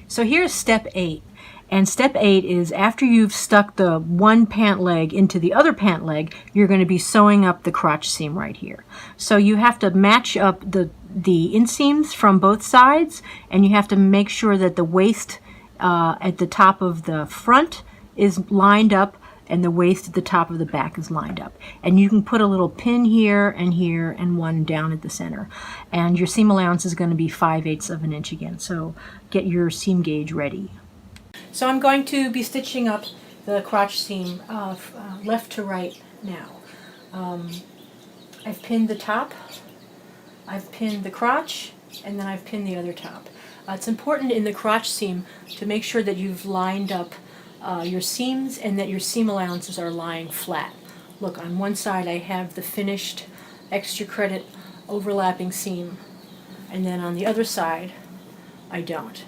So here's step 8. And step 8 is after you've stuck the one pant leg into the other pant leg, you're going to be sewing up the crotch seam right here. So you have to match up the inseams from both sides, and you have to make sure that the waist at the top of the front is lined up and the waist at the top of the back is lined up. And you can put a little pin here and one down at the center. And your seam allowance is going to be 5/8 of an inch again. So get your seam gauge ready. So I'm going to be stitching up the crotch seam left to right now. I've pinned the top, I've pinned the crotch, and then I've pinned the other top. It's important in the crotch seam to make sure that you've lined up your seams and that your seam allowances are lying flat. Look, on one side I have the finished extra credit overlapping seam, and then on the other side I don't.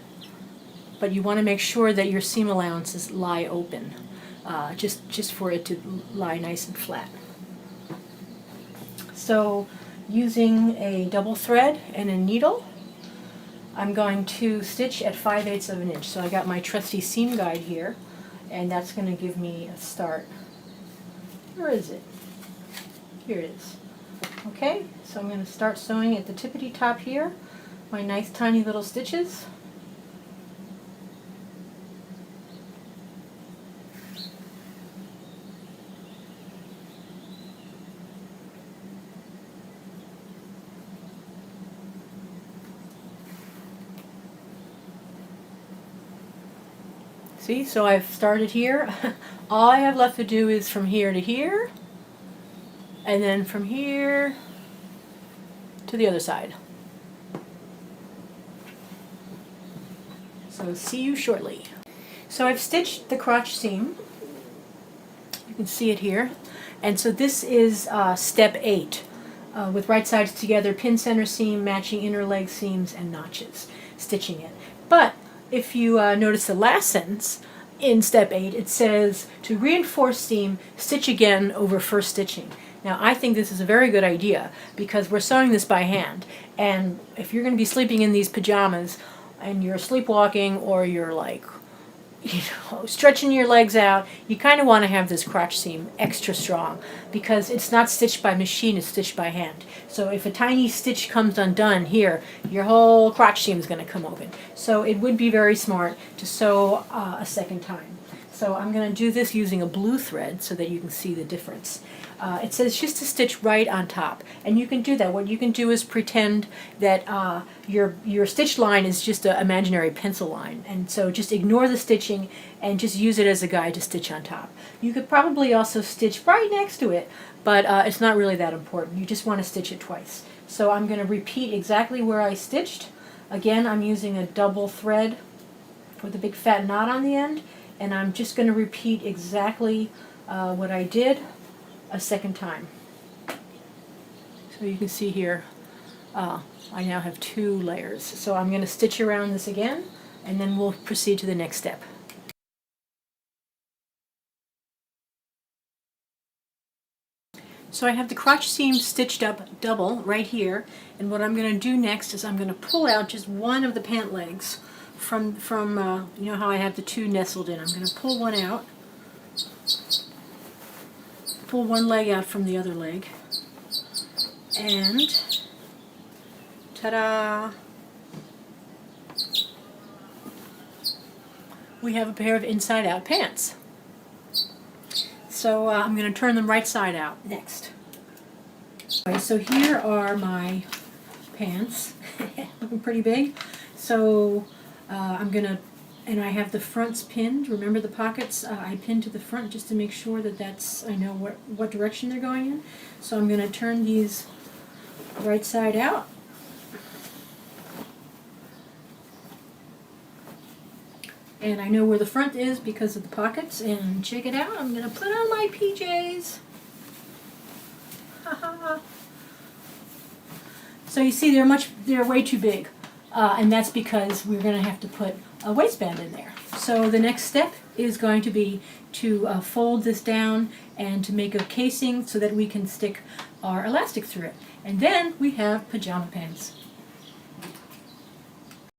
But you want to make sure that your seam allowances lie open, just for it to lie nice and flat. So using a double thread and a needle, I'm going to stitch at 5/8 of an inch. So I got my trusty seam guide here, and that's going to give me a start. Where is it? Here it is. Okay, so I'm going to start sewing at the tippity top here, my nice tiny little stitches. See, so I've started here. All I have left to do is from here to here, and then from here to the other side. So see you shortly. So I've stitched the crotch seam. You can see it here. And so this is step 8, with right sides together, pin center seam, matching inner leg seams, and notches, stitching it. But if you notice the last sentence in step 8, it says to reinforce seam, stitch again over first stitching. Now I think this is a very good idea because we're sewing this by hand, and if you're going to be sleeping in these pajamas and you're sleepwalking or you're like, stretching your legs out, you kind of want to have this crotch seam extra strong because it's not stitched by machine, it's stitched by hand. So if a tiny stitch comes undone here, your whole crotch seam is going to come open. So it would be very smart to sew a second time. So I'm going to do this using a blue thread so that you can see the difference. It says just to stitch right on top, and you can do that. What you can do is pretend that your stitch line is just an imaginary pencil line, and so just ignore the stitching and just use it as a guide to stitch on top. You could probably also stitch right next to it, but it's not really that important. You just want to stitch it twice. So I'm going to repeat exactly where I stitched. Again, I'm using a double thread with a big fat knot on the end, and I'm just going to repeat exactly what I did a second time. So you can see here I now have 2 layers. So I'm going to stitch around this again, and then we'll proceed to the next step. So I have the crotch seam stitched up double right here, and what I'm going to do next is I'm going to pull out just one of the pant legs from you know how I have the 2 nestled in. I'm going to pull one out. Pull one leg out from the other leg, and ta-da! We have a pair of inside-out pants. So I'm going to turn them right side out next. Alright, so here are my pants, looking pretty big. So I'm going to, and I have the fronts pinned. Remember the pockets? I pinned to the front just to make sure that I know what direction they're going in. So I'm going to turn these right side out. And I know where the front is because of the pockets. And check it out. I'm going to put on my PJs. So you see they're way too big. And that's because we're going to have to put a waistband in there. So the next step is going to be to fold this down and to make a casing so that we can stick our elastic through it. And then we have pajama pants.